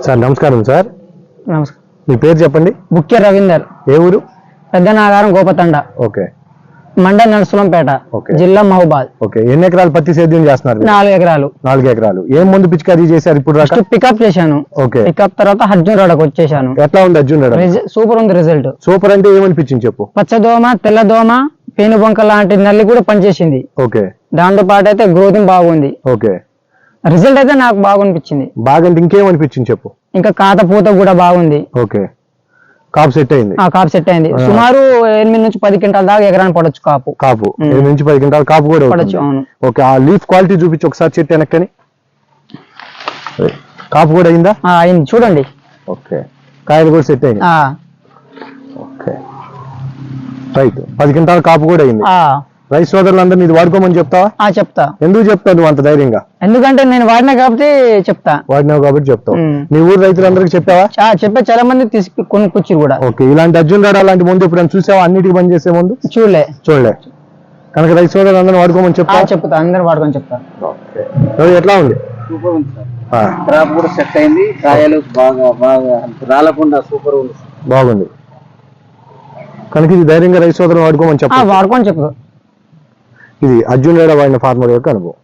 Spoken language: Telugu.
సార్ నమస్కారం సార్. నమస్కారం. మీ పేరు చెప్పండి. బుక్య రవీందర్. ఏ ఊరు? పెద్ద నాగారం గోపతండ. ఓకే. మండల నరసలంపేట, జిల్లా మహబూబాద్. ఓకే. ఎన్ని ఎకరాలు పత్తి సేద్యం చేస్తున్నారు? 4 ఎకరాలు. 4 ఎకరాలు. ఏం ముందు పిచికారీ చేశారు ఇప్పుడు? పికప్ చేశాను. ఓకే. పికప్ తర్వాత అర్జున్ రాడకు వచ్చేసాను. ఎట్లా ఉంది అర్జున్ రాడ? సూపర్ ఉంది రిజల్ట్. సూపర్ అంటే ఏమనిపించింది చెప్పు. పచ్చదోమ, తెల్లదోమ, పేనుబంక లాంటి నల్లి కూడా పనిచేసింది. ఓకే. దాంతో పాటు అయితే గ్రోతింగ్ బాగుంది. ఓకే. రిజల్ట్ అయితే నాకు బాగా అనిపించింది. బాగా ఇంకేమనిపించింది చెప్పు. ఇంకా కాత పూత కూడా బాగుంది. ఓకే. కాపు సెట్ అయింది. కాపు సెట్ అయింది. సుమారు 8 నుంచి 10 క్వింటాల దాకా ఎకరాన్ని పడొచ్చు కాపు. 8 నుంచి 10 క్వింటాల కాపు కూడా పడొచ్చు. అవును. ఓకే. ఆ లీఫ్ క్వాలిటీ చూపించి ఒకసారి చెట్టు వెనక్కని. కాపు కూడా అయిందా? అయింది చూడండి. ఓకే. కాయలు కూడా సెట్ అయింది. ఓకే. రైట్. 10 క్వింటాల కాపు కూడా అయింది. రైతు సోదరులందరినీ ఇది వాడుకోమని చెప్తావా? చెప్తా. ఎందుకు చెప్తావు నువ్వు అంత ధైర్యంగా? ఎందుకంటే నేను వాడినా కాబట్టి చెప్తా. వాడినావు కాబట్టి చెప్తావు. నీ ఊరు రైతులందరికీ చెప్పావా? చెప్పే చాలా మంది తీసుకు కొనుక్కొచ్చారు కూడా. ఓకే. ఇలాంటి అర్జున్ రాడ అలాంటి ముందు ఎప్పుడైనా చూసావా? అన్నిటికీ పని చేసే ముందు చూడలే. కనుక రైతు సోదరులందరినీ వాడుకోమని చెప్తా. అందరూ వాడుకొని చెప్తా. ఎట్లా ఉంది? సూపర్ ఉంది సార్. క్రాప్ కూడా సెట్ అయింది. కాయలు బాగా రాలకుండా సూపర్ ఉంది. బాగుంది. కనుక ఇది ధైర్యంగా రైతు సోదరులు వాడుకోమని చెప్తా. వాడుకొని చెప్పు. ఇది అర్జున్ రాడ వాడిన ఫార్మర్ యొక్క అనుభవం.